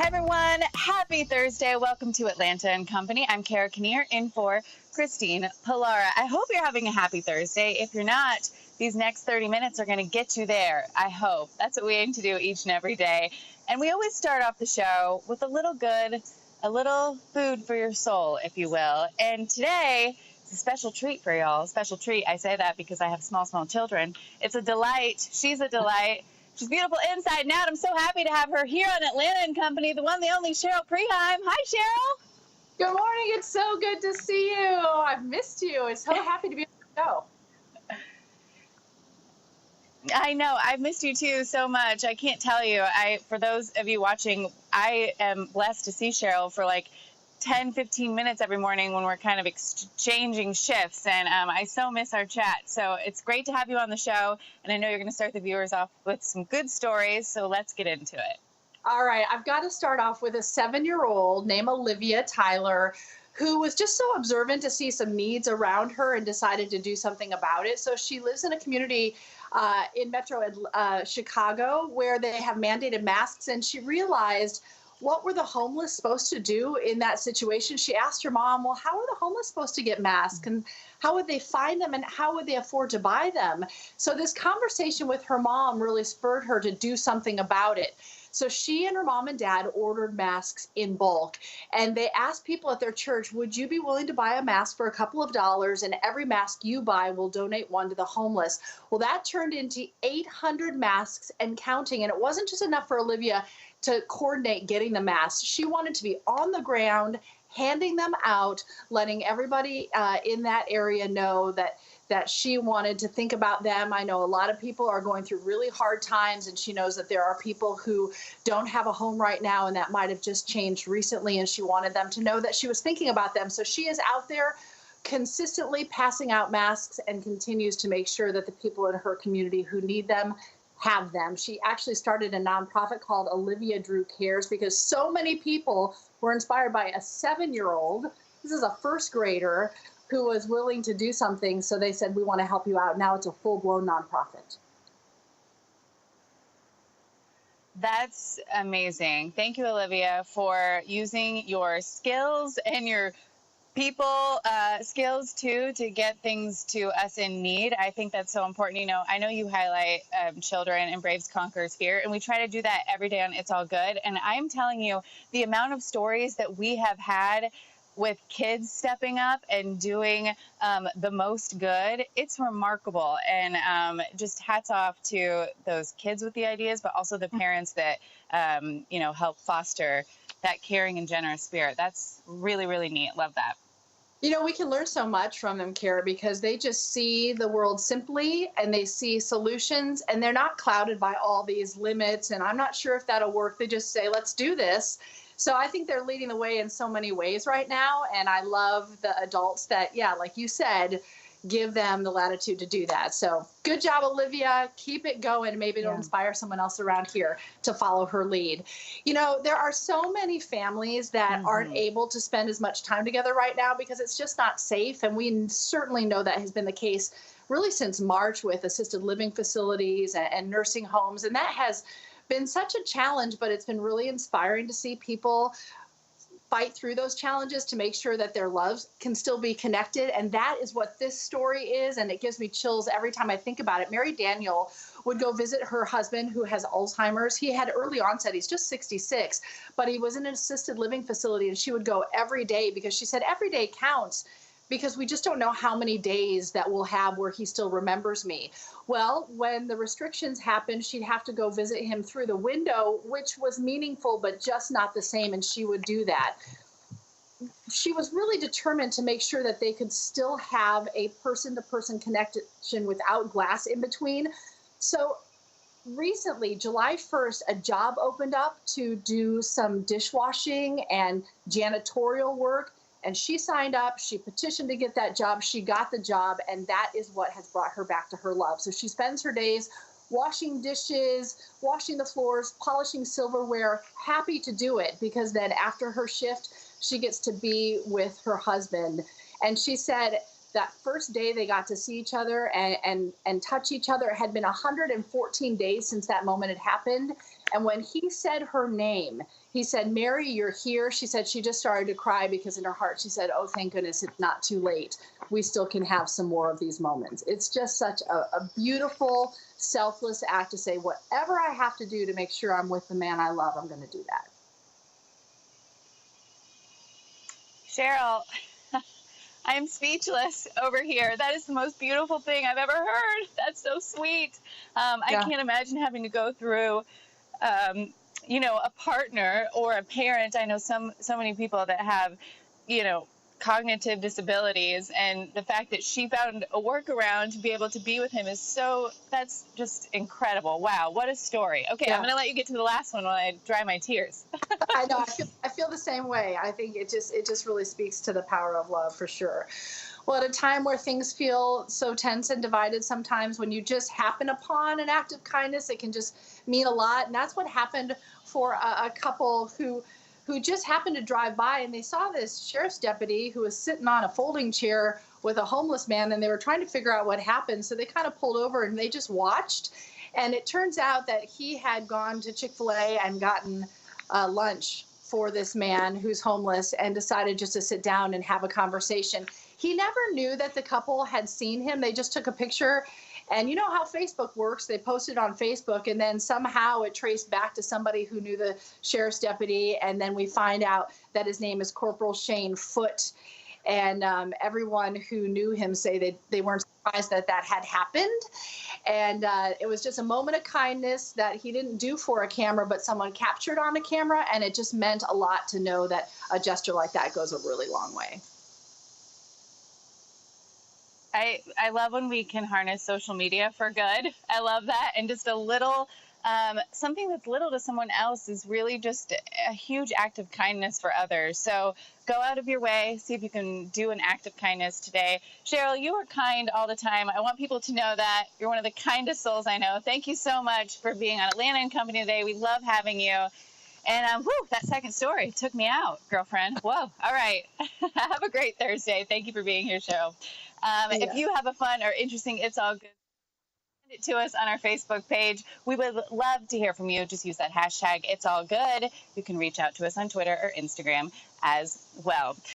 Hi, everyone. Happy Thursday. Welcome to Atlanta and Company. I'm Cara Kneer in for Christine Pilara. I hope you're having a happy Thursday. If you're not, these next 30 minutes are going to get you there, I hope. That's what we aim to do each and every day. And we always start off the show with a little good, a little food for your soul, if you will. And today, it's a special treat for y'all. Special treat. I say that because I have small children. It's a delight. She's a delight. She's beautiful inside and out. I'm so happy to have her here on Atlanta and Company, the one, the only Cheryl Preheim. Hi, Cheryl. Good morning. It's so good to see you. I've missed you. I'm so happy to be on the show. I know. I've missed you, too, so much. I can't tell you. For those of you watching, I am blessed to see Cheryl for like 10, 15 minutes every morning when we're kind of exchanging shifts, and I so miss our chat. So it's great to have you on the show, and I know you're going to start the viewers off with some good stories, so let's get into it. All right, I've got to start off with a 7-year-old named Olivia Tyler, who was just so observant to see some needs around her and decided to do something about it. So she lives in a community in Metro Chicago where they have mandated masks, and she realized, what were the homeless supposed to do in that situation? She asked her mom, well, how are the homeless supposed to get masks, and how would they find them, and how would they afford to buy them? So this conversation with her mom really spurred her to do something about it. So she and her mom and dad ordered masks in bulk, and they asked people at their church, would you be willing to buy a mask for a couple of dollars, and every mask you buy will donate one to the homeless? Well, that turned into 800 masks and counting, and it wasn't just enough for Olivia to coordinate getting the masks. She wanted to be on the ground, handing them out, letting everybody in that area know that she wanted to think about them. I know a lot of people are going through really hard times, and she knows that there are people who don't have a home right now, and that might have just changed recently, and she wanted them to know that she was thinking about them. So she is out there consistently passing out masks and continues to make sure that the people in her community who need them have them. She actually started a nonprofit called Olivia Drew Cares because so many people were inspired by a 7-year-old. This is a first grader who was willing to do something. So they said, we want to help you out. Now it's a full-blown nonprofit. That's amazing. Thank you, Olivia, for using your skills and your people skills too to get things to us in need. I think that's so important. You know, I know you highlight children and Braves Conquerors here, and we try to do that every day on It's All Good. And I'm telling you, the amount of stories that we have had with kids stepping up and doing the most good, it's remarkable. And just hats off to those kids with the ideas, but also the parents that help foster that caring and generous spirit. That's really, really neat. Love that. You know, we can learn so much from them, Cara, because they just see the world simply, and they see solutions, and they're not clouded by all these limits. And I'm not sure if that'll work. They just say, let's do this. So I think they're leading the way in so many ways right now. And I love the adults that, yeah, like you said, give them the latitude to do that. So good job, Olivia. Keep it going. Maybe it'll inspire someone else around here to follow her lead. You know, there are so many families that aren't able to spend as much time together right now because it's just not safe. And we certainly know that has been the case really since March with assisted living facilities and nursing homes. And that has been such a challenge, but it's been really inspiring to see people fight through those challenges to make sure that their loves can still be connected. And that is what this story is. And it gives me chills every time I think about it. Mary Daniel would go visit her husband who has Alzheimer's. He had early onset. He's just 66, but he was in an assisted living facility, and she would go every day because she said every day counts, because we just don't know how many days that we'll have where he still remembers me. Well, when the restrictions happened, she'd have to go visit him through the window, which was meaningful, but just not the same, and she would do that. She was really determined to make sure that they could still have a person-to-person connection without glass in between. So recently, July 1st, a job opened up to do some dishwashing and janitorial work. And she signed up, she petitioned to get that job, she got the job, and that is what has brought her back to her love. So she spends her days washing dishes, washing the floors, polishing silverware, happy to do it, because then after her shift, she gets to be with her husband. And she said that first day they got to see each other and touch each other, it had been 114 days since that moment had happened. And when he said her name, he said, Mary, you're here. She said she just started to cry because in her heart, she said, oh, thank goodness it's not too late. We still can have some more of these moments. It's just such a beautiful, selfless act to say, whatever I have to do to make sure I'm with the man I love, I'm going to do that. Cheryl, I am speechless over here. That is the most beautiful thing I've ever heard. That's so sweet. I Yeah. can't imagine having to go through, a partner or a parent. I know so many people that have, cognitive disabilities, and the fact that she found a workaround to be able to be with him that's just incredible. Wow, what a story. Okay, I'm Yeah. going to let you get to the last one while I dry my tears. I know. I feel the same way. I think it just really speaks to the power of love for sure. Well, at a time where things feel so tense and divided, sometimes when you just happen upon an act of kindness, it can just mean a lot. And that's what happened for a couple who just happened to drive by, and they saw this sheriff's deputy who was sitting on a folding chair with a homeless man, and they were trying to figure out what happened. So they kind of pulled over and they just watched. And it turns out that he had gone to Chick-fil-A and gotten lunch for this man who's homeless and decided just to sit down and have a conversation. He never knew that the couple had seen him. They just took a picture. And you know how Facebook works. They posted on Facebook, and then somehow it traced back to somebody who knew the sheriff's deputy. And then we find out that his name is Corporal Shane Foote. And everyone who knew him say they weren't surprised that had happened. And it was just a moment of kindness that he didn't do for a camera, but someone captured on a camera. And it just meant a lot to know that a gesture like that goes a really long way. I love when we can harness social media for good. I love that. And just a little, something that's little to someone else is really just a huge act of kindness for others. So go out of your way, see if you can do an act of kindness today. Cheryl, you are kind all the time. I want people to know that. You're one of the kindest souls I know. Thank you so much for being on Atlanta and Company today. We love having you. And that second story took me out, girlfriend. Whoa. All right. Have a great Thursday. Thank you for being here, Cheryl. If you have a fun or interesting It's All Good, send it to us on our Facebook page. We would love to hear from you. Just use that hashtag It's All Good. You can reach out to us on Twitter or Instagram as well.